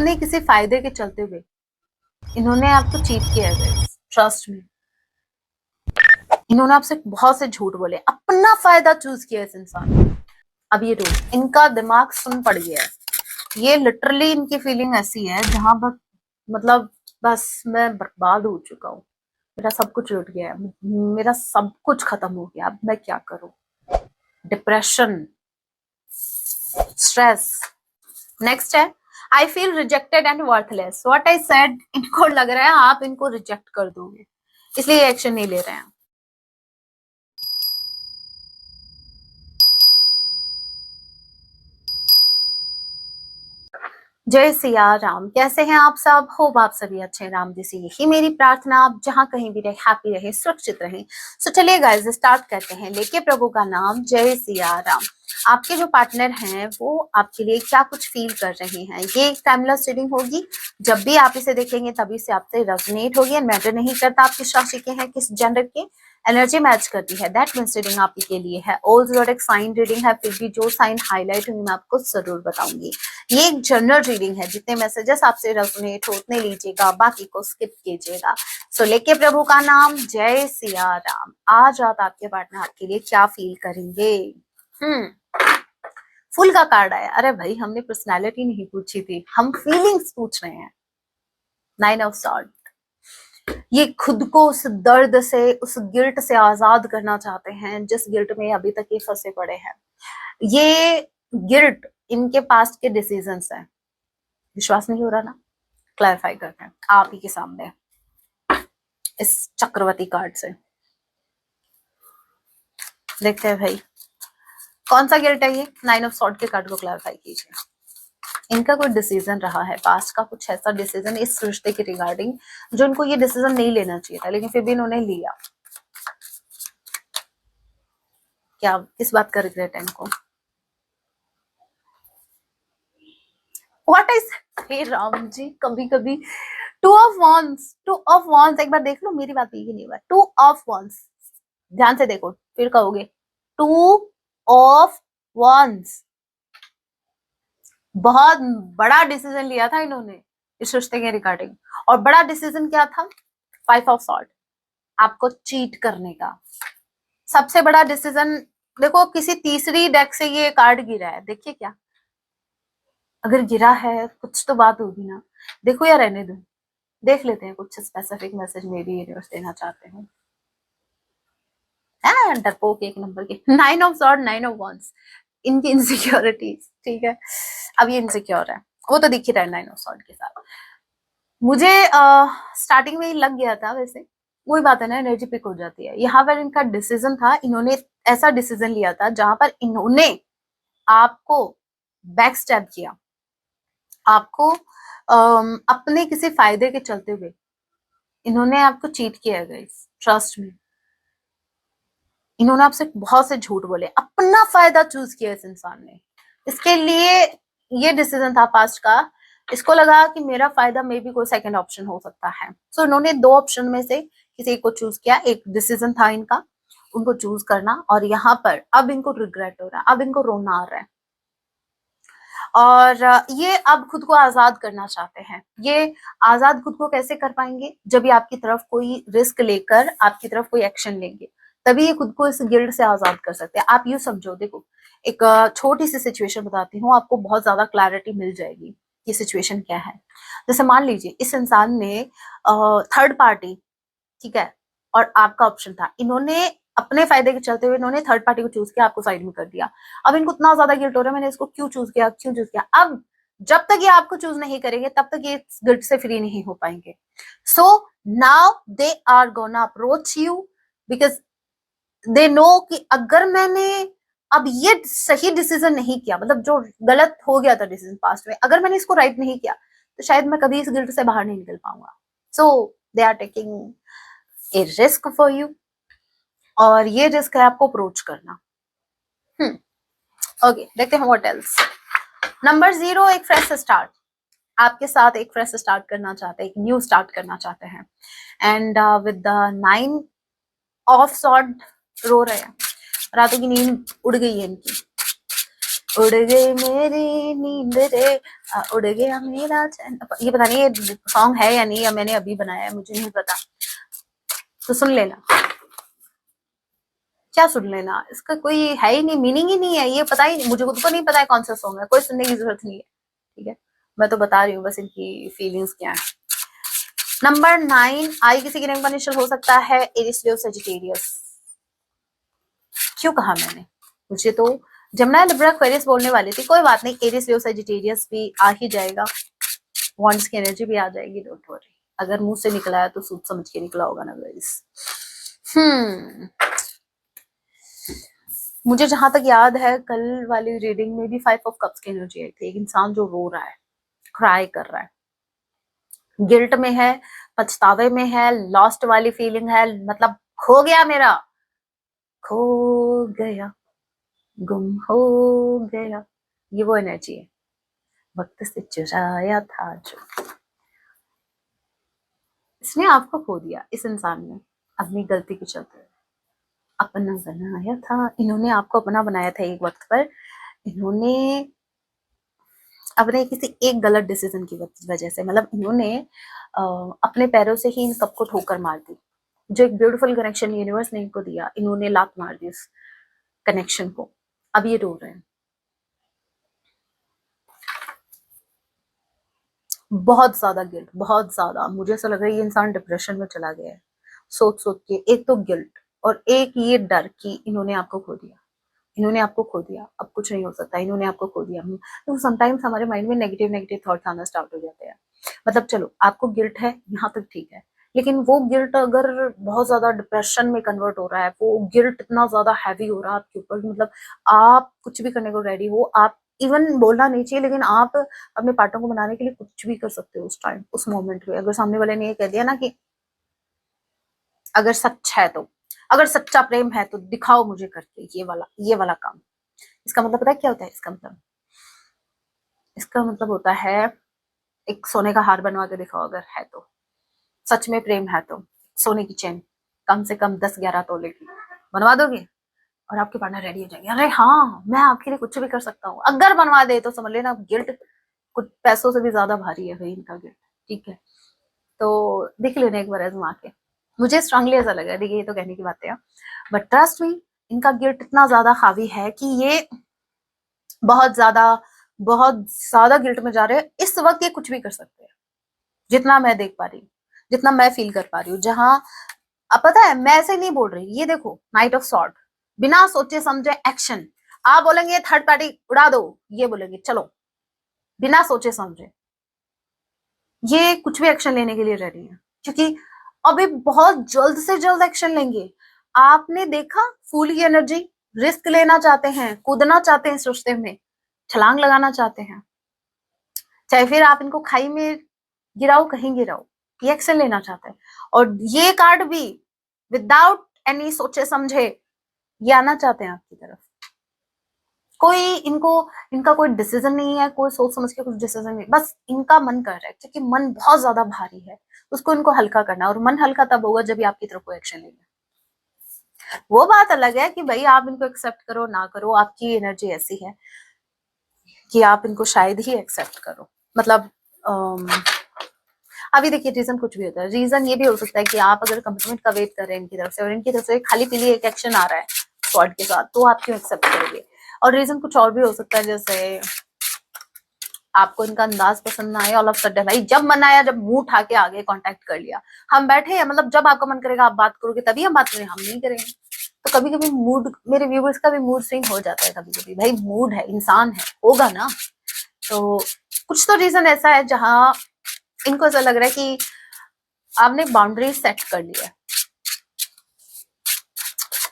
अपने किसी फायदे के चलते हुए इन्होंने आपको चीट किया है। ट्रस्ट में इन्होंने आपसे बहुत से झूठ बोले, अपना फायदा चूज किया इस इंसान ने। अब ये रोज इनका दिमाग सुन पड़ गया है। ये लिटरली इनकी फीलिंग ऐसी है जहां पर मतलब बस मैं बर्बाद हो चुका हूँ, मेरा सब कुछ लुट गया है, मेरा सब कुछ खत्म हो गया, अब मैं क्या करूं। Depression, stress. नेक्स्ट है I feel rejected and worthless. What I said, इनको लग रहा है आप इनको रिजेक्ट कर दोगे, इसलिए एक्शन नहीं ले रहे हैं। जय सिया राम। कैसे हैं आप सब? होप आप सभी अच्छे हैं। राम जी से यही मेरी प्रार्थना, आप जहां कहीं भी रहे हैप्पी रहे, सुरक्षित रहे। सो चलिए गाइस स्टार्ट करते हैं। लेके प्रभु का नाम, जय सिया राम। आपके जो पार्टनर हैं वो आपके लिए क्या कुछ फील कर रहे हैं, ये एक टाइमलेस रीडिंग होगी। जब भी आप इसे देखेंगे तभी से आपसे रेजोनेट होगी एंड मैटर नहीं करता आप किस राशि के हैं, किस जेंडर के, एनर्जी मैच करती है दैट मींस रीडिंग आपके के लिए है। ऑल ज़ोडिएक साइन रीडिंग है, फिर भी जो साइन हाईलाइट होंगे मैं आपको जरूर बताऊंगी। ये एक जनरल रीडिंग है, जितने मैसेजेस आपसे रेजोनेट हो उतने लीजिएगा, बाकी को स्किप कीजिएगा। सो लेके प्रभु का नाम, जय सिया राम। आज रात आपके पार्टनर आपके लिए क्या फील करेंगे? फुल का कार्ड आया। अरे भाई हमने पर्सनालिटी नहीं पूछी थी, हम फीलिंग्स पूछ रहे हैं। 9 ऑफ सॉर्ड। ये खुद को उस दर्द से, उस गिल्ट से आजाद करना चाहते हैं जिस गिल्ट में अभी तक ये फंसे पड़े हैं। ये गिल्ट इनके पास्ट के डिसीजंस है। विश्वास नहीं हो रहा ना? क्लैरिफाई करते हैं आप ही के सामने इस चक्रवर्ती कार्ड से। देखते हैं भाई कौन सा गिल्ट है ये। 9 ऑफ सॉर्ड के कार्ड को क्लैरिफाई कीजिए। इनका कोई डिसीजन रहा है पास्ट का, कुछ ऐसा डिसीजन इस रिश्ते के रिगार्डिंग जो इनको ये डिसीजन नहीं लेना चाहिए था, लेकिन फिर भी इन्होंने लिया। क्या, किस बात का रिग्रेट है इनको? व्हाट इज, हे राम जी, कभी कभी 2 ऑफ wands, 2 ऑफ wands। एक बार देख लो, मेरी बात ये नहीं हुआ। 2 ऑफ wands, ध्यान से देखो फिर कहोगे। 2 ऑफ wands, बहुत बड़ा डिसीजन लिया था इन्होंने इस रिश्ते के रिगार्डिंग। और बड़ा डिसीजन क्या था? 5 ऑफ सॉर्ड, आपको चीट करने का सबसे बड़ा डिसीजन। देखो किसी तीसरी डेक से ये कार्ड गिरा है, देखिए क्या, अगर गिरा है कुछ तो बात होगी ना। देखो या रहने दो, देख लेते हैं कुछ स्पेसिफिक मैसेज में भी यूनिवर्स देना चाहते हैं। डरपोक एक नंबर के। 9 ऑफ सॉर्ड, 9 ऑफ wands, इनकी इनसिक्योरिटीज। ठीक है, अब ये इनसिक्योर है, वो तो दिख ही रहा है 9 ऑफ सॉर्ड के साथ। मुझे स्टार्टिंग में ही लग गया था, वैसे वही बात है ना, एनर्जी पिक हो जाती है। यहाँ पर इनका डिसीजन था, इन्होंने ऐसा डिसीजन लिया था जहां पर इन्होंने आपको बैक स्टेप किया, आपको अपने किसी फायदे के चलते हुए इन्होंने आपको चीट किया है गाइस। ट्रस्ट में इन्होंने आपसे बहुत से झूठ बोले, अपना फायदा चूज किया इस इंसान ने। इसके लिए ये डिसीजन था पास्ट का, इसको लगा कि मेरा फायदा मे भी कोई सेकंड ऑप्शन हो सकता है। सो इन्होंने 2 ऑप्शन में से किसी एक को चूज किया। एक डिसीजन था इनका, उनको चूज करना, और यहाँ पर अब इनको रिग्रेट हो रहा है, अब इनको रोना आ रहा है। और ये अब खुद को आजाद करना चाहते हैं। ये आजाद खुद को कैसे कर पाएंगे? जब ये आपकी तरफ कोई रिस्क लेकर आपकी तरफ कोई एक्शन लेंगे, तभी ये खुद को इस गिल्ड से आजाद कर सकते हैं। आप यूं समझो, देखो एक छोटी सी सिचुएशन बताती हूँ, आपको बहुत ज्यादा क्लैरिटी मिल जाएगी ये सिचुएशन क्या है। जैसे मान लीजिए इस इंसान ने थर्ड पार्टी, ठीक है, और आपका ऑप्शन था, इन्होंने अपने फायदे के चलते हुए इन्होंने थर्ड पार्टी को चूज किया, आपको साइड में कर दिया। अब इनको इतना ज्यादा गिल्ट हो रहा है, मैंने इसको क्यों चूज किया, क्यों चूज किया। अब जब तक ये आपको चूज नहीं करेंगे तब तक ये गिल्ट से फ्री नहीं हो पाएंगे। So now they are gonna approach you because they know कि अगर मैंने अब ये सही डिसीजन नहीं किया, मतलब जो गलत हो गया था डिसीजन पास्ट में, अगर मैंने इसको राइट नहीं किया तो शायद मैं कभी इस गिल्ट से बाहर नहीं निकल पाऊंगा। So they are taking a risk for you, और ये रिस्क है आपको अप्रोच करना। ओके, देखते हैं व्हाट एल्स। नंबर 0, एक फ्रेश स्टार्ट। आपके साथ एक फ्रेश स्टार्ट करना चाहते हैं, एक न्यू स्टार्ट करना चाहते हैं। And with the 9 of sword रो रहे हैं, रातों की नींद उड़ गई है इनकी। उड़ गई मेरी नींद रे, उड़ गया मेरा चैन। ये पता नहीं ये सॉन्ग है या नहीं, या मैंने अभी बनाया है, मुझे नहीं पता, तो सुन लेना। क्या सुन लेना, इसका कोई है ही नहीं, मीनिंग ही नहीं है, ये पता ही नहीं, मुझे खुद को नहीं पता है कौन सा सॉन्ग है, कोई सुनने की जरूरत नहीं है, ठीक है। मैं तो बता रही हूँ बस इनकी फीलिंग्स क्या है। नंबर 9, आई किसी की रैंक पर निश्चल हो सकता है एरिस लियो सजिटेरियस। क्यों कहा मैंने, मुझे तो जमुना लिब्रा एक्वेरियस बोलने वाली थी, कोई बात नहीं, एरिस लियो सजिटेरियस भी आ ही जाएगा, वॉन्ड्स की एनर्जी भी आ जाएगी, डोंट वरी। अगर मुंह से निकला है तो सोच समझ के निकला होगा ना गाइस। मुझे जहां तक याद है कल वाली रीडिंग में भी 5 ऑफ कप्स की एनर्जी आई थी, एक इंसान जो रो रहा है, क्राई कर रहा है, गिल्ट में है, पछतावे में है, लॉस्ट वाली फीलिंग है, मतलब खो गया मेरा, खो गया, गुम हो गया, ये वो एनर्जी है, वक्त से चुराया था जो, इसने आपको खो दिया, इस इंसान ने अपनी गलती के चलते अपना बनाया था, इन्होंने आपको अपना बनाया था एक वक्त पर, इन्होंने अपने किसी एक गलत डिसीजन की वजह से, मतलब इन्होंने अपने पैरों से ही इन कप को ठोकर मार दी, जो एक ब्यूटीफुल कनेक्शन यूनिवर्स ने इनको दिया, इन्होंने लात मार दी उस कनेक्शन को, अब ये रो रहे हैं, बहुत ज्यादा गिल्ट, बहुत ज्यादा, मुझे ऐसा लग रहा है ये इंसान डिप्रेशन में चला गया है, सोच सोच के, एक तो गिल्ट और एक ये डर कि इन्होंने आपको खो दिया, इन्होंने आपको खो दिया, अब कुछ नहीं हो सकता, इन्होंने आपको खो दिया। तो समटाइम्स हमारे माइंड में नेगेटिव नेगेटिव थॉट्स आना स्टार्ट हो जाते हैं, मतलब चलो आपको गिल्ट है यहाँ तक ठीक है, लेकिन वो गिल्ट अगर बहुत ज्यादा डिप्रेशन में कन्वर्ट हो रहा है, वो गिल्ट इतना ज्यादा हैवी हो रहा है आपके ऊपर, मतलब आप कुछ भी करने को रेडी हो, आप इवन बोलना नहीं चाहिए, लेकिन आप अपने पार्टनर को मनाने के लिए कुछ भी कर सकते हो उस टाइम, उस मोमेंट में, अगर सामने वाले ने ये कह दिया ना कि अगर सच है तो, अगर सच्चा प्रेम है तो दिखाओ मुझे करके ये वाला काम, इसका मतलब पता है क्या होता है, इसका मतलब होता है एक सोने का हार बनवा के दिखाओ, अगर है तो, सच में प्रेम है तो, सोने की चेन कम से कम 10-11 तोले की बनवा दोगे, और आपके पार्टनर रेडी हो जाएंगे, अरे हाँ मैं आपके लिए कुछ भी कर सकता हूँ, अगर बनवा दे तो समझ लेना गिल्ट कुछ पैसों से भी ज्यादा भारी है भाई इनका गिल्ट, ठीक है। तो देख लेना एक बार आजमा के, मुझे स्ट्रांगली ऐसा लगा, देखिए ये तो कहने की बातें हैं, बट ट्रस्ट मी, इनका गिल्ट इतना ज्यादा हावी है कि ये बहुत ज्यादा बहुत ज्यादा गिल्ट में जा रहे हैं, इस वक्त ये कुछ भी कर सकते हैं, जितना मैं देख पा रही हूँ, जितना मैं फील कर पा रही हूँ, जहां अब पता है मैं ऐसे नहीं बोल रही, ये देखो नाइट ऑफ सॉर्ड, बिना सोचे समझे एक्शन, आप बोलेंगे थर्ड पार्टी उड़ा दो, ये बोलेंगे चलो, बिना सोचे समझे, ये कुछ भी एक्शन लेने के लिए रेडी है, क्योंकि अभी बहुत जल्द से जल्द एक्शन लेंगे, आपने देखा फूल की एनर्जी, रिस्क लेना चाहते हैं, कूदना चाहते हैं इस रिश्ते में, छलांग लगाना चाहते हैं, चाहे फिर आप इनको खाई में गिराओ कहीं गिराओ, ये एक्शन लेना चाहते हैं, और ये कार्ड भी विदाउट एनी सोचे समझे ये आना चाहते हैं आपकी तरफ, कोई इनको इनका कोई डिसीजन नहीं है, कोई सोच समझ के कुछ डिसीजन नहीं, बस इनका मन कर रहा है, क्योंकि मन बहुत ज्यादा भारी है, उसको इनको हल्का करना है, और मन हल्का तब होगा जब आपकी तरफ कोई एक्शन लेंगे, वो बात अलग है कि भाई आप इनको एक्सेप्ट करो ना करो, आपकी एनर्जी ऐसी है कि आप इनको शायद ही एक्सेप्ट करो, मतलब अभी देखिए रीजन कुछ भी होता है, रीजन ये भी हो सकता है कि आप अगर कमिटमेंट का वेट कर रहे हैं इनकी तरफ से, और इनकी तरफ से खाली पीली एक एक्शन आ रहा है स्वॉर्ड के साथ, तो आप क्यों एक्सेप्ट करोगे, और रीजन कुछ और भी हो सकता है, जैसे आपको इनका अंदाज पसंद ना आया, ऑल ऑफ सडन भाई जब मन आया, जब मुंह उठा के आगे कांटेक्ट कर लिया, हम बैठे हैं, मतलब जब आपका मन करेगा आप बात करोगे तभी हम बात करेंगे, हम नहीं करेंगे, तो कभी कभी मूड, मेरे व्यूवर्स का भी मूड स्विंग हो जाता है कभी कभी, भाई मूड है, इंसान है, होगा ना, तो कुछ तो रीजन ऐसा है जहां इनको ऐसा लग रहा है कि आपने बाउंड्री सेट कर ली है,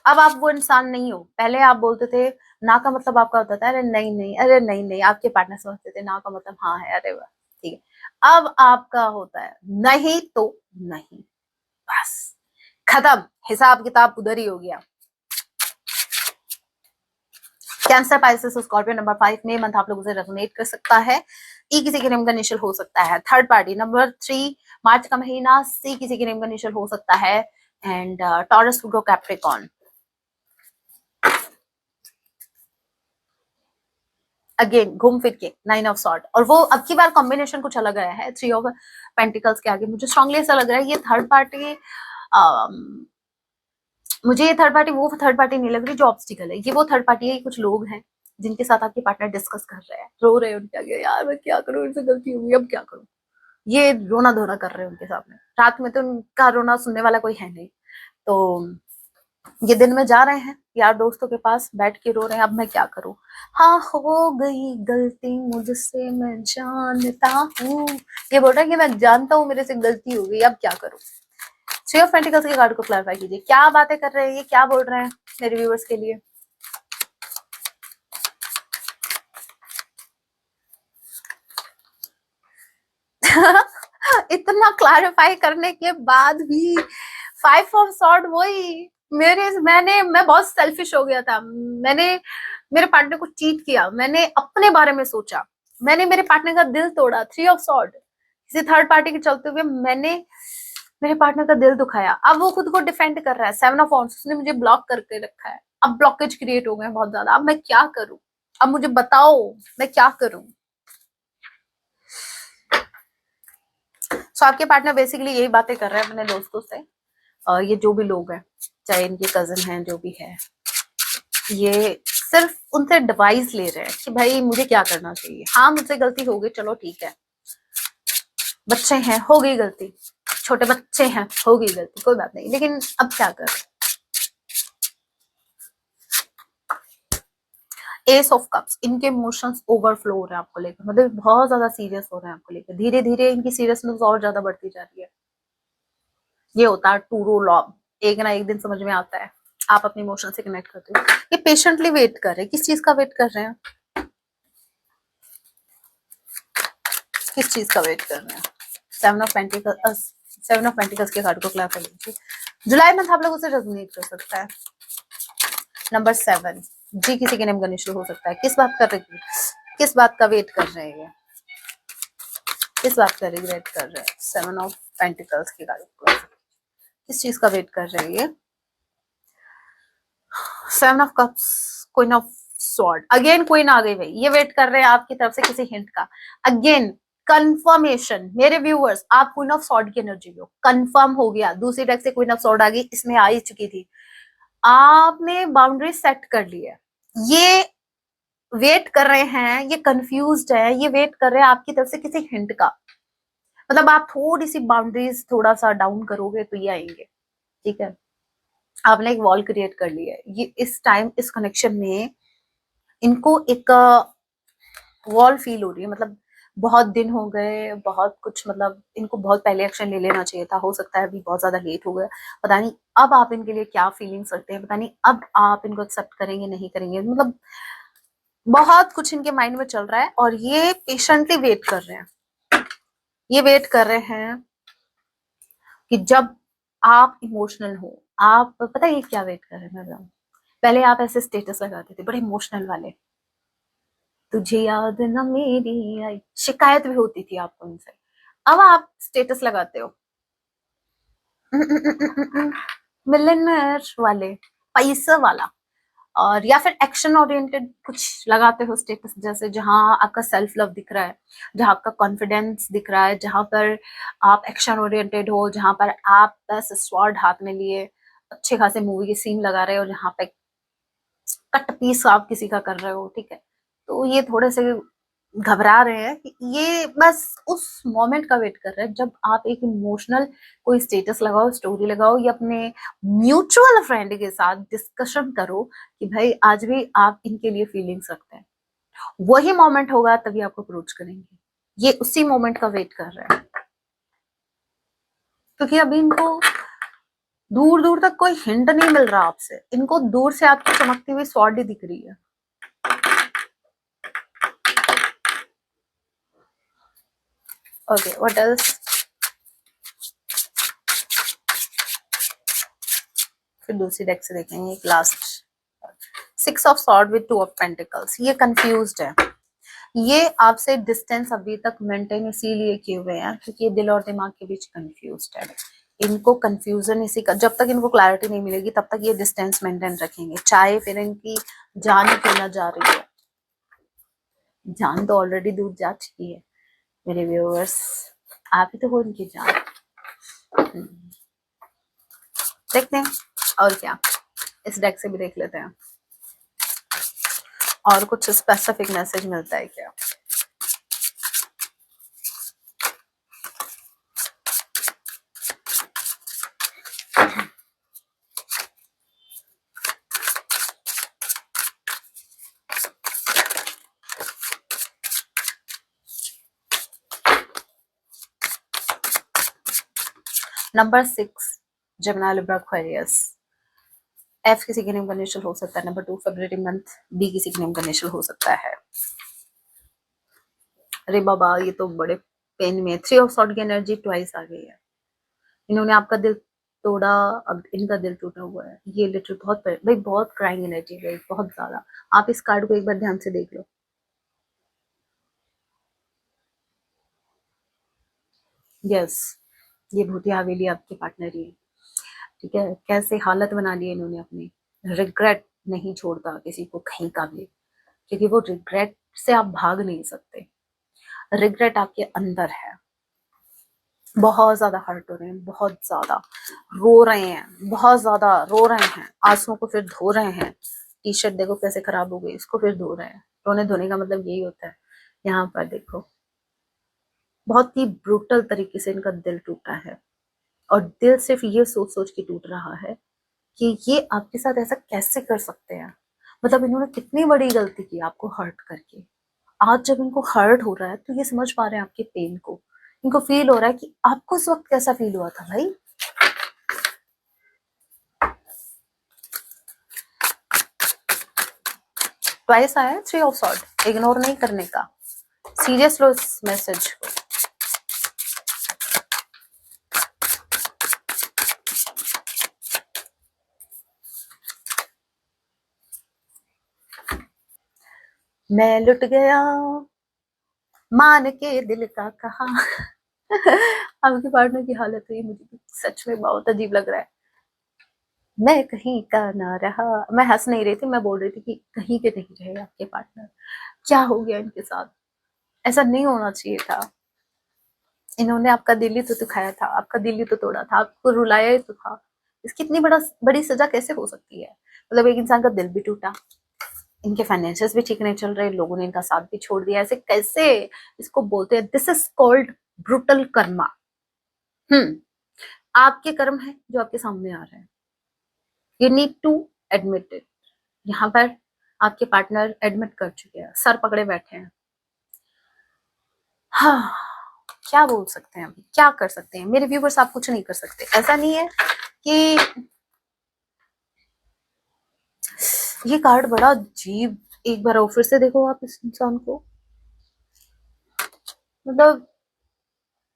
अब आप वो इंसान नहीं हो, पहले आप बोलते थे ना का मतलब आपका होता था अरे नहीं नहीं, अरे नहीं नहीं, आपके पार्टनर समझते थे ना का मतलब हाँ है, अरे वाह ठीक है, अब आपका होता है नहीं तो नहीं, बस खत्म, हिसाब किताब उधर ही हो गया। कैंसर, पाइसेस, स्कॉर्पियो नंबर 5 में मंथ आप लोगों से रेजोनेट कर सकता है, ई किसी के नेम का इनिशियल हो सकता है, थर्ड पार्टी नंबर 3 मार्च का महीना, सी किसी के नेम का इनिशियल हो सकता है, एंड टॉरस, फ्रूगो, कैप्रिकॉर्न। अगेन घूम फिर के 9 ऑफ सॉर्ड, और वो अब की बार कॉम्बिनेशन कुछ अलग आया है 3 ऑफ पेंटिकल्स के आगे। मुझे स्ट्रांगली ऐसा लग रहा है ये थर्ड पार्टी, मुझे ये थर्ड पार्टी वो थर्ड पार्टी नहीं लग रही जो ऑब्स्टिकल है, ये वो थर्ड पार्टी है। ये कुछ लोग हैं जिनके साथ आपके पार्टनर डिस्कस कर रहे हैं, रो रहे हैं उनके आगे, यार मैं क्या करूं, इनसे गलती हुई अब क्या करूं, ये रोना धोना कर रहे हैं उनके सामने। रात में तो उनका रोना सुनने वाला कोई है नहीं, तो ये दिन में जा रहे हैं यार दोस्तों के पास, बैठ के रो रहे हैं, अब मैं क्या करूं, हाँ हो गई गलती मुझसे मैं जानता हूँ, ये बोल रहा है कि मैं जानता हूँ मेरे से गलती हो गई, अब क्या करूं। 3 ऑफ पेंटिकल्स के कार्ड को क्लैरिफाई कीजिए, क्या बातें कर रहे हैं ये, क्या बोल रहे हैं मेरे व्यूअर्स के लिए। इतना क्लैरिफाई करने के बाद भी 5 ऑफ सॉर्ड वही मैं बहुत सेल्फिश हो गया था, मैंने मेरे पार्टनर को चीट किया, मैंने अपने बारे में सोचा, मैंने मेरे पार्टनर का दिल तोड़ा। 3 ऑफ सॉर्ड किसी थर्ड पार्टी के चलते हुए मैंने मेरे पार्टनर का दिल दुखाया, अब वो खुद को डिफेंड कर रहा है। 7 ऑफ वॉन्ड्स, उसने मुझे ब्लॉक करके रखा है, अब ब्लॉकेज क्रिएट हो गए बहुत ज्यादा, अब मैं क्या करूं, अब मुझे बताओ मैं क्या करूं। सो आपके पार्टनर बेसिकली यही बातें कर रहे हैं अपने दोस्तों से, ये जो भी लोग हैं, चाहे इनके कजन हैं जो भी है, ये सिर्फ उनसे एडवाइस ले रहे हैं कि भाई मुझे क्या करना चाहिए। हाँ मुझसे गलती हो गई, चलो ठीक है, बच्चे हैं हो गई गलती, छोटे बच्चे हैं हो गई गलती, कोई बात नहीं, लेकिन अब क्या करें। एस ऑफ कप्स, इनके इमोशंस ओवरफ्लो हो रहे हैं आपको लेकर, मतलब बहुत ज्यादा सीरियस हो रहे हैं आपको लेकर, धीरे धीरे इनकी सीरियसनेस और ज्यादा बढ़ती जा रही है। ये होता है टूरो लॉ, एक ना एक दिन समझ में आता है, आप अपने इमोशन से कनेक्ट करते हो। ये पेशेंटली वेट कर रहे हैं, किस चीज का वेट कर रहे हैं, किस चीज का वेट कर रहे हैं। 7 ऑफ पेंटिकल्स के कार्ड को क्लैरिफाई कीजिए, जुलाई मंथ आप लोगों से रेजोनेट कर सकता है। नंबर 7, जी किसी के नेम का इशू हो सकता है, किस बात का किस बात का वेट कर रहे हैं, किस बात का रिग्रेट कर रहे हैं। 7 ऑफ पेंटिकल्स के कार्ड को किस चीज का वेट कर रहे हैं। 7 of cups, queen of sword, again queen आ गई भाई, ये वेट कर रहे हैं आपकी तरफ से किसी हिंट का। अगेन कंफर्मेशन, मेरे व्यूअर्स आप क्वीन ऑफ स्वॉर्ड की एनर्जी लो, कंफर्म हो गया, दूसरी डेक से क्वीन ऑफ स्वॉर्ड आ गई, इसमें आ ही चुकी थी, आपने बाउंड्री सेट कर ली है, ये वेट कर रहे हैं, ये कंफ्यूज्ड है, ये वेट कर रहे हैं आपकी तरफ से किसी हिंट का, मतलब आप थोड़ी सी बाउंड्रीज थोड़ा सा डाउन करोगे तो ये आएंगे, ठीक है। आपने एक वॉल क्रिएट कर ली है, ये इस टाइम इस कनेक्शन में इनको एक वॉल फील हो रही है, मतलब बहुत दिन हो गए, बहुत कुछ, मतलब इनको बहुत पहले एक्शन ले लेना चाहिए था, हो सकता है अभी बहुत ज्यादा लेट हो गया, पता नहीं अब आप इनके लिए क्या फीलिंग्स रखते हैं, पता नहीं अब आप इनको एक्सेप्ट करेंगे नहीं करेंगे, मतलब बहुत कुछ इनके माइंड में चल रहा है, और ये पेशेंटली वेट कर रहे हैं, ये वेट कर रहे हैं कि जब आप इमोशनल हो, आप पता है ये क्या वेट कर रहे हैं, मैं बताऊं, पहले आप ऐसे स्टेटस लगाते थे बड़े इमोशनल वाले, तुझे याद न मेरी आई, शिकायत भी होती थी आपको इनसे, अब आप स्टेटस लगाते हो मिलियनर वाले, पैसा वाला, और या फिर एक्शन ओरिएंटेड कुछ लगाते हो स्टेटस, जैसे जहां आपका सेल्फ लव दिख रहा है, जहां आपका कॉन्फिडेंस दिख रहा है, जहां पर आप एक्शन ओरिएंटेड हो, जहां पर आप बस स्वॉर्ड हाथ में लिए अच्छे खासे मूवी के सीन लगा रहे हो, जहां पे कट पीस आप किसी का कर रहे हो, ठीक है, तो ये थोड़े से घबरा रहे हैं कि ये बस उस मोमेंट का वेट कर रहे हैं जब आप एक इमोशनल कोई स्टेटस लगाओ, स्टोरी लगाओ, या अपने म्यूचुअल फ्रेंड के साथ डिस्कशन करो कि भाई आज भी आप इनके लिए फीलिंग्स रखते हैं, वही मोमेंट होगा तभी आपको अप्रोच करेंगे, ये उसी मोमेंट का वेट कर रहे हैं, क्योंकि अभी इनको दूर दूर तक कोई हिंट नहीं मिल रहा आपसे, इनको दूर से आपकी चमकती हुई स्वॉर्ड ही दिख रही है। ओके व्हाट एल्स, फिर दूसरी डेक से देखेंगे एक last, 6 of sword with 2 of pentacles, ये कंफ्यूज्ड है, ये आपसे डिस्टेंस अभी तक मेंटेन इसीलिए किए हुए हैं क्योंकि ये दिल और दिमाग के बीच कंफ्यूज्ड है, इनको कंफ्यूजन इसी का, जब तक इनको क्लैरिटी नहीं मिलेगी तब तक ये डिस्टेंस मेंटेन रखेंगे, चाहे फिर इनकी जान ही क्यों ना जा रही है। जान तो ऑलरेडी दूध जा चुकी है मेरे व्यूअर्स, आप ही तो हो इनकी जान। देखते हैं और क्या, इस डेक से भी देख लेते हैं और कुछ स्पेसिफिक मैसेज मिलता है क्या। Number 6 Gemini Libra Aquarius. F किसी के नेम का इनिशियल हो सकता है। नंबर 2 फरवरी मंथ, बी किसी के नेम का इनिशियल हो सकता है। अरे बाबा ये तो बड़े पेन में। 3 ऑफ सॉर्ड की एनर्जी ट्वाइस आ गई है। इन्होंने आपका दिल तोड़ा, अब इनका दिल टूटा हुआ है। ये लिटरली बहुत भाई बहुत क्राइंग एनर्जी है, बहुत ज्यादा। आप इस कार्ड को एक बार ध्यान से देख लो। यस, ये भूतिया हवेली आपके पार्टनर ही है। ठीक है, कैसे हालत बना ली इन्होंने अपनी। रिग्रेट नहीं छोड़ता किसी को कहीं का भी, क्योंकि वो रिग्रेट से आप भाग नहीं सकते। रिग्रेट आपके अंदर है। बहुत ज्यादा हर्ट हो रहे हैं, बहुत ज्यादा रो रहे हैं, बहुत ज्यादा रो रहे हैं, आंसुओं को फिर धो रहे हैं। टी शर्ट देखो कैसे खराब हो गई, इसको फिर धो रहे हैं। रोने धोने का मतलब यही होता है। यहाँ पर देखो बहुत ही ब्रूटल तरीके से इनका दिल टूटा है, और दिल सिर्फ ये सोच सोच के टूट रहा है कि ये आपके साथ ऐसा कैसे कर सकते हैं। मतलब इन्होंने कितनी बड़ी गलती की आपको हर्ट करके। आज जब इनको हर्ट हो रहा है तो ये समझ पा रहे हैं आपके पेन को। इनको फील हो रहा है कि आपको उस वक्त कैसा फील हुआ था भाई। ट्वाइस आया है 3 ऑफ सॉर्ड, इग्नोर नहीं करने का। सीरियस लो इस मैसेज को। मैं लुट गया मान के दिल का कहा। आपके पार्टनर की हालत हुई मुझे सच में बहुत अजीब लग रहा है। मैं कहीं का ना रहा। मैं हंस नहीं रही थी, मैं बोल रही थी कि कहीं के नहीं रहे आपके पार्टनर। क्या हो गया इनके साथ, ऐसा नहीं होना चाहिए था। इन्होंने आपका दिल ही तो दुखाया था, आपका दिल ही तो तोड़ा था, आपको रुलाया ही तो था। इसकी इतनी बड़ी सजा कैसे हो सकती है। मतलब एक इंसान का दिल भी टूटा, इनके फाइनेंशियल्स भी ठीक नहीं चल रहे, लोगों ने इनका साथ भी छोड़ दिया। ऐसे कैसे इसको बोलते हैं। This is called brutal karma. Hmm, आपके कर्म है जो आपके सामने आ रहे हैं। You need to admit it. यहाँ पर आपके पार्टनर एडमिट कर चुके हैं, सर पकड़े बैठे हैं। हाँ, क्या बोल सकते हैं अभी, क्या कर सकते हैं मेरे व्यूवर्स। आप कुछ नहीं कर सकते। ऐसा नहीं है कि ये कार्ड बड़ा अजीब। एक बार और फिर से देखो आप इस इंसान को। मतलब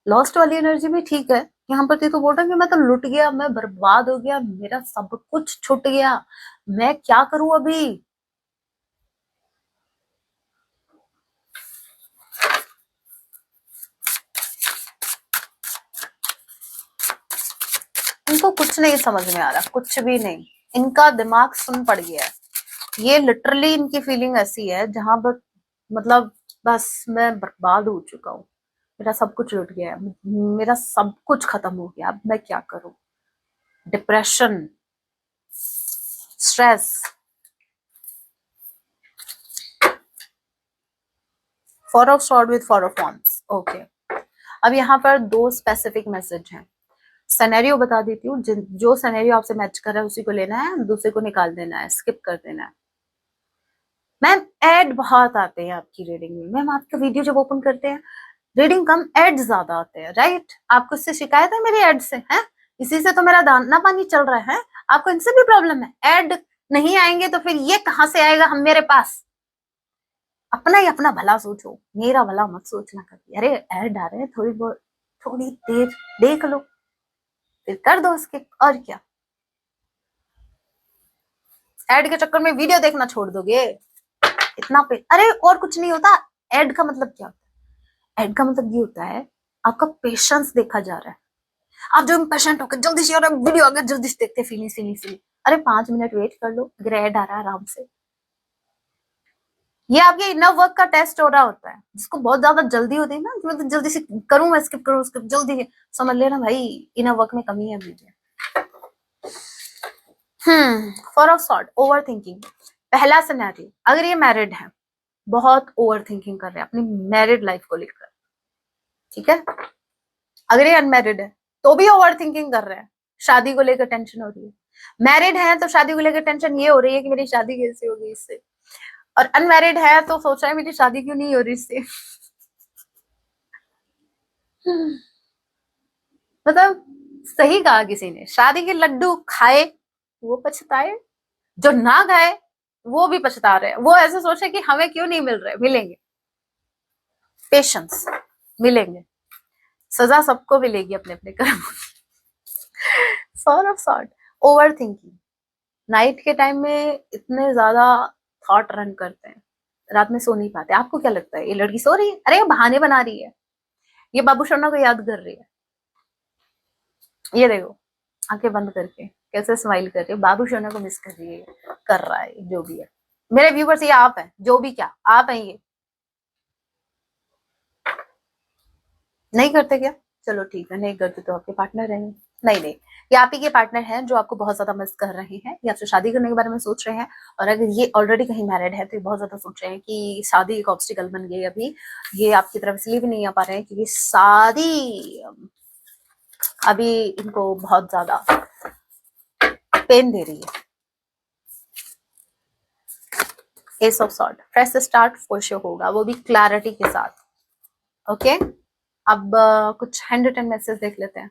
लॉस्ट वाली एनर्जी भी ठीक है। यहाँ पर तो बोल रहा है कि मैं तो लुट गया, मैं बर्बाद हो गया, मेरा सब कुछ छूट गया, मैं क्या करूं अभी। इनको कुछ नहीं समझ में आ रहा, कुछ भी नहीं। इनका दिमाग सुन पड़ गया है। ये लिटरली इनकी फीलिंग ऐसी है जहां पर मतलब बस मैं बर्बाद हो चुका हूँ, मेरा सब कुछ लुट गया है, मेरा सब कुछ खत्म हो गया, अब मैं क्या करूं। Depression, stress. 4 of sword with 4 of wands. Okay, अब यहाँ पर 2 स्पेसिफिक मैसेज हैं। सिनेरियो बता देती हूँ, जो सिनेरियो आपसे मैच कर रहा है उसी को लेना है, दूसरे को निकाल देना है, स्किप कर देना है। मैम एड बहुत आते हैं आपकी रीडिंग में। मैम आपका वीडियो जब ओपन करते हैं रीडिंग कम, एड ज्यादा आते हैं, राइट। आपको इससे शिकायत है मेरी एड से? है इसी से तो मेरा दाना पानी चल रहा है। आपको इनसे भी प्रॉब्लम है? एड नहीं आएंगे तो फिर ये कहां से आएगा हम मेरे पास। अपना ही अपना भला सोचो, मेरा भला मत सोचना कभी। अरे ऐड आ रहे हैं, थोड़ी बहुत थोड़ी देर देख लो फिर कर दो स्किप, और क्या। ऐड के चक्कर में वीडियो देखना छोड़ दोगे इतना पे। अरे और कुछ नहीं होता। ऐड का मतलब क्या होता है? ऐड का मतलब ये होता है आपका पेशेंस देखा जा रहा है। आप जो इम्पेशेंट होकर जल्दी से वीडियो अगर जल्दी से देखते फिनी। अरे 5 मिनट वेट कर लो, अगर ऐड आ रहा है आराम से। ये आपके इनर वर्क का टेस्ट हो रहा होता है, जिसको बहुत ज्यादा जल्दी होती है ना, मतलब जल्दी से करूं मैं, स्किप करूं, स्किप जल्दी से, समझ लेना भाई इनर वर्क में कमी है मुझे। For a sort over thinking. पहला सिनेरियो, अगर ये मैरिड है, बहुत ओवर थिंकिंग कर रहे हैं अपनी मैरिड लाइफ को लेकर, ठीक है। अगर ये अनमैरिड है तो भी ओवर थिंकिंग कर रहे हैं, शादी को लेकर टेंशन हो रही है। मैरिड है तो शादी को लेकर टेंशन ये हो रही है कि मेरी शादी कैसे होगी इससे, और अनमैरिड है तो सोच रहा है मेरी शादी क्यों नहीं हो रही इससे। मतलब सही कहा किसी ने, शादी के लड्डू खाए वो पछताए, जो ना खाए वो भी पछता रहे हैं। वो ऐसे सोच रहे कि हमें क्यों नहीं मिल रहे, मिलेंगे, पेशेंस, मिलेंगे, सजा सबको मिलेगी अपने अपने कर्म। Sort of sort over thinking, night के टाइम में इतने ज्यादा थॉट रन करते हैं, रात में सो नहीं पाते। आपको क्या लगता है ये लड़की सो रही है? अरे ये बहाने बना रही है, ये बाबू शर्मा को याद कर रही है। ये देखो आंखें बंद करके कैसे स्माइल कर रही है, बाबू शर्मा को मिस कर रही है, कर रहा है जो भी है। मेरे व्यूवर्स ये आप हैं, जो भी क्या आप हैं, ये नहीं करते क्या? चलो ठीक है, नहीं करते तो आपके पार्टनर रहेंगे। नहीं नहीं, ये आप ही के पार्टनर हैं जो आपको बहुत ज्यादा मिस कर रहे हैं, या फिर शादी करने के बारे में सोच रहे हैं। और अगर ये ऑलरेडी कहीं मैरिड है तो ये बहुत ज्यादा सोच रहे हैं कि शादी एक ऑब्स्टिकल बन गई। अभी ये आपकी तरफ इसलिए भी नहीं आ पा रहे हैं क्योंकि शादी अभी इनको बहुत ज्यादा पेन दे रही है। S of sword, fresh start for sure होगा, वो भी क्लैरिटी के साथ। ओके, अब कुछ हैंड रिटन मैसेज देख लेते हैं।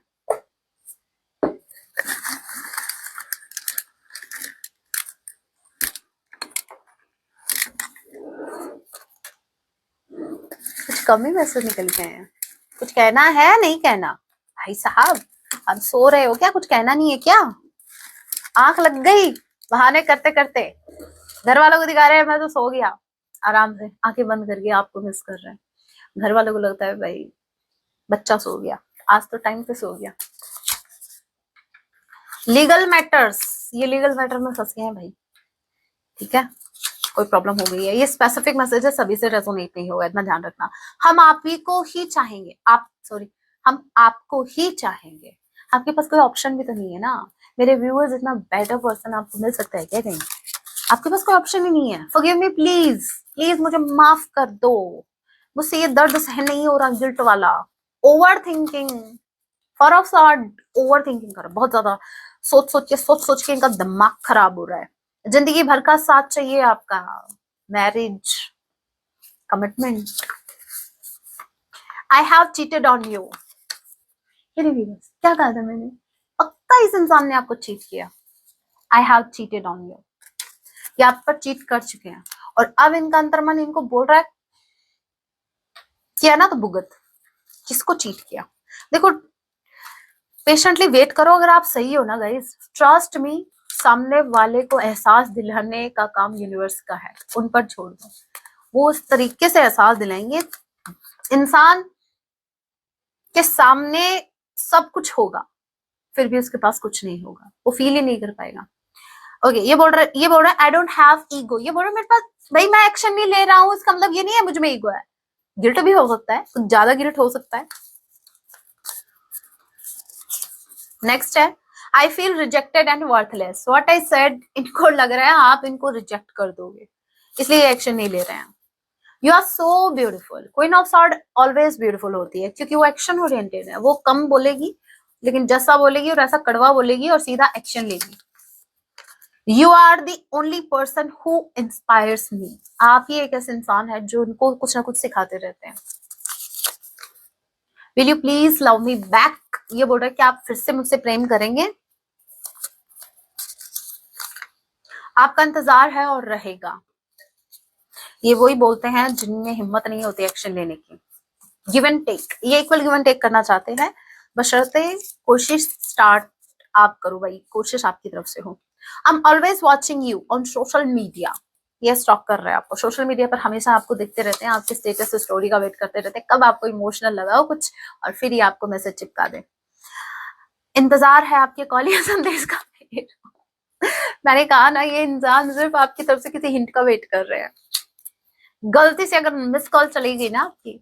कुछ कम ही मैसेज निकल गए हैं। कुछ कहना है नहीं कहना? भाई साहब आप सो रहे हो क्या? कुछ कहना नहीं है क्या? आंख लग गई बहाने करते करते, घर वालों को दिखा रहे हैं मैं तो सो गया, आराम से आंखें बंद करके आपको मिस कर रहे हैं। घर वालों को लगता है भाई बच्चा सो गया, आज तो टाइम पे सो गया। लीगल मैटर्स, ये लीगल मैटर में फंस गए हैं भाई, ठीक है, कोई प्रॉब्लम हो गई है। ये स्पेसिफिक मैसेज है, सभी से रेजोनेट नहीं होगा, इतना ध्यान रखना। हम आप ही को ही चाहेंगे, आप सॉरी, हम आपको ही चाहेंगे। आपके पास कोई ऑप्शन भी तो नहीं है ना। मेरे व्यूअर्स, इतना बेटर पर्सन आपको मिल सकता है क्या कहीं? आपके पास कोई ऑप्शन ही नहीं है। फॉरगिव मी प्लीज, प्लीज मुझे माफ कर दो, मुझसे ये दर्द सहन नहीं हो रहा, गिल्ट वाला। Over thinking, for of sort over thinking कर बहुत ज्यादा, सोच सोच के इनका दिमाग खराब हो रहा है। जिंदगी भर का साथ चाहिए आपका, marriage, commitment. I have cheated on you. क्या कहा था मैंने? पक्का इस इंसान ने आपको चीट किया। I have cheated on you, ये आप पर चीट कर चुके हैं, और अब इनका अंतर्मन इनको बोल रहा है किया ना तो भुगत। किसको चीट किया? देखो पेशेंटली वेट करो, अगर आप सही हो ना गाइस, ट्रस्ट मी, सामने वाले को एहसास दिलाने का काम यूनिवर्स का है, उन पर छोड़ दो। वो उस तरीके से एहसास दिलाएंगे, इंसान के सामने सब कुछ होगा फिर भी उसके पास कुछ नहीं होगा, वो फील ही नहीं कर पाएगा। ओके, ये बोल रहा है आई डोंट हैव ईगो। ये बोल रहा है मेरे पास, भाई मैं एक्शन नहीं ले रहा हूँ, इसका मतलब ये नहीं है मुझ में ईगो है। गिल्ट भी हो सकता है, कुछ ज्यादा गिल्ट हो सकता है। नेक्स्ट है I feel rejected and worthless. What I said, इनको लग रहा है आप इनको रिजेक्ट कर दोगे, इसलिए एक्शन नहीं ले रहे हैं। You are so beautiful. Queen of sword always beautiful होती है क्योंकि वो एक्शन ओरिएंटेड है। वो कम बोलेगी लेकिन जैसा बोलेगी और ऐसा कड़वा बोलेगी और सीधा एक्शन लेगी। You are the only person who inspires me. आप ही एक ऐसे इंसान है जो उनको कुछ ना कुछ सिखाते रहते हैं। Will you please love me back. ये बोल रहा है कि आप फिर से मुझसे प्रेम करेंगे। आपका इंतजार है और रहेगा। ये वही बोलते हैं जिनमें हिम्मत नहीं होती एक्शन लेने की। गिव एंड टेक, ये इक्वल गिव एंड टेक करना चाहते हैं, बशर्ते कोशिश स्टार्ट आप करो भाई, कोशिश आपकी तरफ से हो। I am always watching you on social media. ये स्टॉक कर रहे हैं आपको सोशल मीडिया पर, हमेशा आपको देखते रहते हैं, आपके स्टेटस स्टोरी का वेट करते रहते हैं कब आपको इमोशनल लगा हो कुछ और फिर ही आपको मैसेज चिपका दे। इंतजार है आपके कॉल या संदेश का। मैंने कहा ना ये इंसान सिर्फ आपकी तरफ से किसी हिंट का वेट कर रहे हैं। गलती से अगर मिस कॉल चली गई ना आपकी,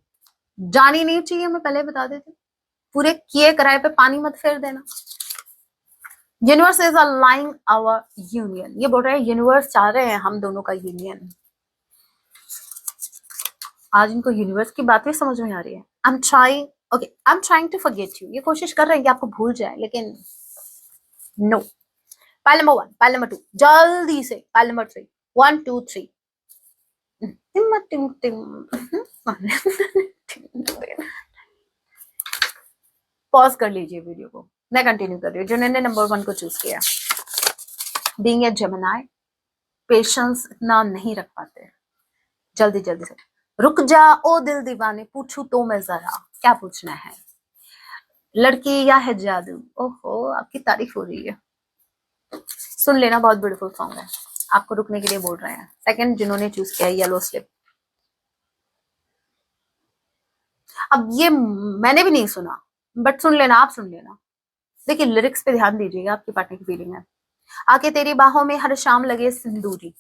जानी नहीं चाहिए, मैं पहले बता देती। पूरे किए कराए पे पानी मत फेर देना। यूनिवर्स इज अलाइंग आवर यूनियन, ये बोल रहे हैं यूनिवर्स चाह रहे हैं हम दोनों का यूनियन। आज इनको यूनिवर्स की बात भी समझ में आ रही है। I am trying, okay, I am trying to forget you, ये कोशिश कर रहे हैं कि आपको भूल जाए, लेकिन no. Pile number 1, pile number 2, जल्दी से पाइल नंबर 3, 1 2 3। टिम टिम टिम। पॉज कर लीजिए वीडियो को, मैं कंटिन्यू कर रही हूँ। जिन्होंने नंबर 1 को चूज किया, बीइंग ए जेमिनी, पेशेंस इतना नहीं रख पाते, जल्दी जल्दी से। रुक जा ओ दिल दीवाने, पूछू तो मैं जरा, क्या पूछना है? लड़की या है जादू? ओहो, आपकी तारीफ हो रही है, सुन लेना, बहुत ब्यूटीफुल सॉन्ग है। आपको रुकने के लिए बोल रहे हैं। सेकंड जिन्होंने चूज किया येलो स्लिप, अब ये मैंने भी नहीं सुना, बट सुन लेना, आप सुन लेना। देखिए लिरिक्स पे ध्यान दीजिएगा, आपकी पार्टनर की फीलिंग है। आके तेरी बाहों में हर शाम लगे सिंदूरी,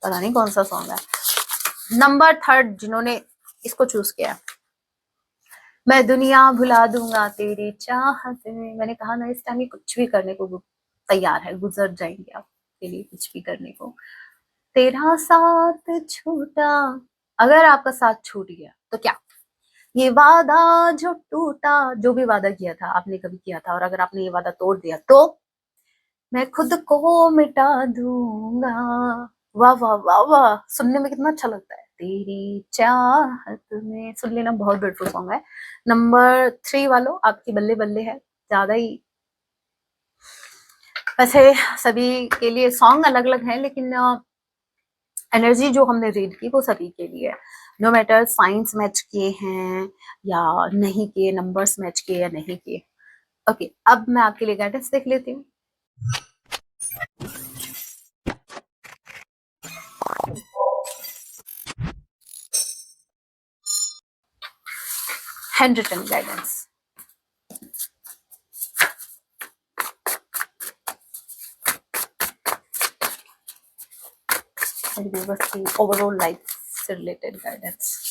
पता नहीं कौन सा सॉन्ग है। नंबर 3 जिन्होंने इसको चूज किया, मैं दुनिया भुला दूंगा तेरी चाहत में। मैंने कहा ना, इस टाइम ये कुछ भी करने को तैयार है, गुजर जाएंगे आपके लिए कुछ भी करने को। तेरा साथ छूटा, अगर आपका साथ छूट गया तो क्या? ये वादा जो टूटा, जो भी वादा किया था आपने, कभी किया था, और अगर आपने ये वादा तोड़ दिया तो मैं खुद को मिटा दूंगा। वाह वाह वाह वाह, सुनने में कितना अच्छा लगता है। तेरी चाहत में, सुन लेना, बहुत ब्यूटीफुल सॉन्ग है। नंबर 3 वालों, आपकी बल्ले बल्ले है, ज्यादा ही। वैसे सभी के लिए सॉन्ग अलग अलग है, लेकिन एनर्जी जो हमने रीड की वो सभी के लिए, नो मैटर साइंस मैच किए हैं या नहीं किए, नंबर्स मैच किए या नहीं किए। ओके, अब मैं आपके लिए गाइडेंस देख लेती हूँ। Hand written guidance. की ओवरऑल लाइफ से रिलेटेड गाइडेंस।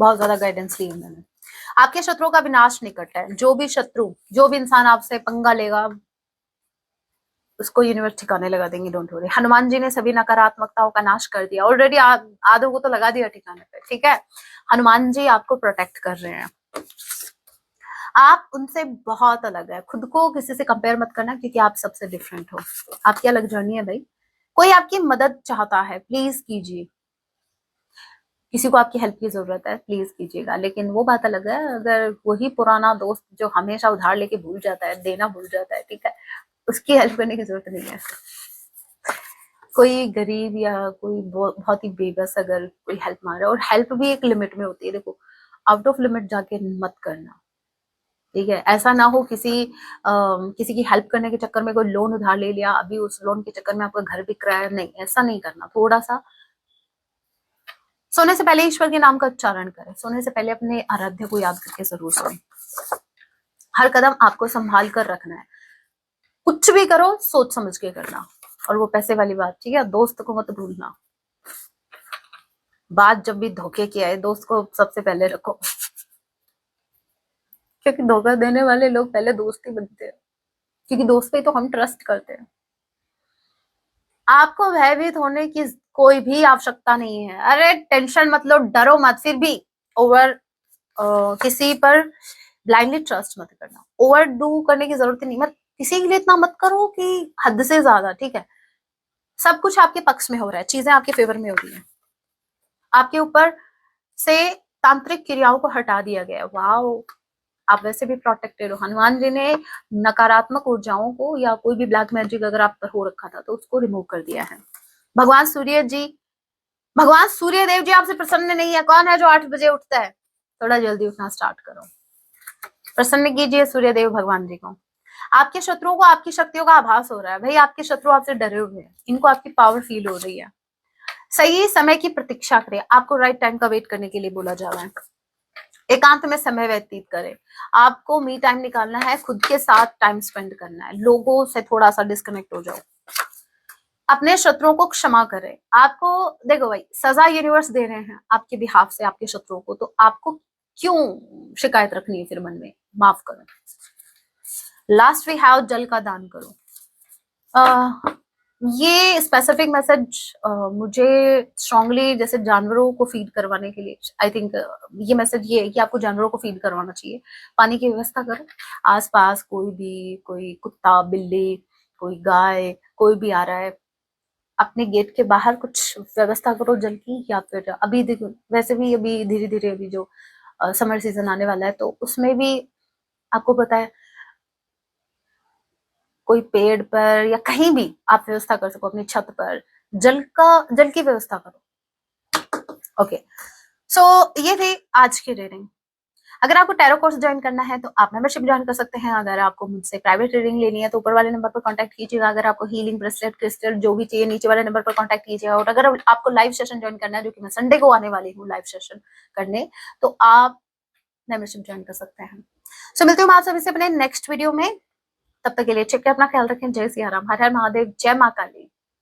बहुत ज्यादा गाइडेंस ली है मैंने। आपके शत्रुओं का विनाश निकट है। जो भी शत्रु, जो भी इंसान आपसे पंगा लेगा, उसको यूनिवर्स ठिकाने लगा देंगे, डोंट वरी। हनुमान जी ने सभी नकारात्मकताओं का नाश कर दिया ऑलरेडी, आधों को तो लगा दिया ठिकाने पे, ठीक है। हनुमान जी आपको प्रोटेक्ट कर रहे हैं। आप उनसे बहुत अलग है, खुद को किसी से कंपेयर मत करना, क्योंकि आप सबसे डिफरेंट हो। आपकी अलग जर्नी है भाई। कोई आपकी मदद चाहता है, प्लीज कीजिए। किसी को आपकी हेल्प की जरूरत है, प्लीज कीजिएगा। लेकिन वो बात अलग है, अगर वही पुराना दोस्त जो हमेशा उधार लेके भूल जाता है, देना भूल जाता है, ठीक है, उसकी हेल्प करने की जरूरत नहीं है। कोई गरीब या कोई बहुत ही बेबस अगर कोई हेल्प मांग रहा है, और हेल्प भी एक लिमिट में होती है, देखो आउट ऑफ लिमिट जाके मत करना, ठीक है। ऐसा ना हो किसी की हेल्प करने के चक्कर में कोई लोन उधार ले लिया, अभी उस लोन के चक्कर में आपका घर बिक रहा है, नहीं, ऐसा नहीं करना। थोड़ा सा सोने से पहले ईश्वर के नाम का उच्चारण करें, सोने से पहले अपने आराध्य को याद करके जरूर सोएं। हर कदम आपको संभाल कर रखना है, कुछ भी करो सोच समझ के करना। और वो पैसे वाली बात, ठीक है, दोस्त को मत भूलना। बात जब भी धोखे की आए, दोस्त को सबसे पहले रखो, क्योंकि धोखा देने वाले लोग पहले दोस्त ही बनते हैं, क्योंकि दोस्त पे तो हम ट्रस्ट करते हैं। आपको भयभीत होने की कोई भी आवश्यकता नहीं है। अरे टेंशन मत लो, डरो मत, फिर भी ओवर किसी पर ब्लाइंडली ट्रस्ट मत करना। ओवर डू करने की जरूरत नहीं, मत किसी के लिए इतना मत करो कि हद से ज्यादा, ठीक है। सब कुछ आपके पक्ष में हो रहा है, चीजें आपके फेवर में हो रही है, आपके ऊपर से तांत्रिक क्रियाओं को हटा दिया गया। वाओ, आप वैसे भी प्रोटेक्टेड हो। हनुमान जी ने नकारात्मक ऊर्जाओं को या कोई भी ब्लैक मैजिक अगर आप पर हो रखा था तो उसको रिमूव कर दिया है। भगवान सूर्य जी भगवान सूर्य देव जी आपसे प्रसन्न नहीं है। कौन है जो 8 बजे उठता है? थोड़ा जल्दी उठना स्टार्ट करो। प्रसन्न कीजिए सूर्य देव भगवान जी को। आपके शत्रुओं को आपकी शक्तियों का आभास हो रहा है। भाई आपके शत्रु आपसे डरे हुए हैं, इनको आपकी पावर फील हो रही है। सही समय की प्रतीक्षा करें। आपको राइट टाइम का वेट करने के लिए बोला जा रहा है। एकांत में समय व्यतीत करें। आपको मी टाइम निकालना है, खुद के साथ टाइम स्पेंड करना है। लोगों से थोड़ा सा डिस्कनेक्ट हो जाओ। अपने शत्रुओं को क्षमा करें। आपको देखो भाई, सजा यूनिवर्स दे रहे हैं आपके बिहाफ से आपके शत्रुओं को, तो आपको क्यों शिकायत रखनी है फिर मन में? माफ करो। लास्ट वी हैव, जल का दान करो। ये स्पेसिफिक मैसेज मुझे स्ट्रांगली जैसे जानवरों को फीड करवाने के लिए, आई थिंक ये मैसेज ये है कि आपको जानवरों को फीड करवाना चाहिए। पानी की व्यवस्था करो। आसपास कोई भी, कोई कुत्ता बिल्ली, कोई गाय, कोई भी आ रहा है, अपने गेट के बाहर कुछ व्यवस्था करो जल की। या फिर अभी देखो, वैसे भी अभी धीरे धीरे अभी जो समर सीजन आने वाला है, तो उसमें भी आपको पता है कोई पेड़ पर या कहीं भी आप व्यवस्था कर सको, अपनी छत पर जल की व्यवस्था करो। ओके, सो ये थी आज की रीडिंग। अगर आपको टैरो कोर्स ज्वाइन करना है तो आप मेंबरशिप ज्वाइन कर सकते हैं। अगर आपको मुझसे प्राइवेट रीडिंग लेनी है तो ऊपर वाले नंबर पर कांटेक्ट कीजिएगा। अगर आपको हीलिंग ब्रेसलेट क्रिस्टल जो भी चाहिए, नीचे वाले नंबर पर कांटेक्ट कीजिएगा। और अगर आपको लाइव सेशन ज्वाइन करना है, जो कि मैं संडे को आने वाली हूँ लाइव सेशन करने, तो आप मेंबरशिप ज्वाइन कर सकते हैं। सो मिलती हूँ मैं आप सभी से अपने नेक्स्ट वीडियो में। तब तक के लिए टेक केयर, अपना ख्याल रखें। जय सिया राम, हर हर महादेव, जय माँ काली।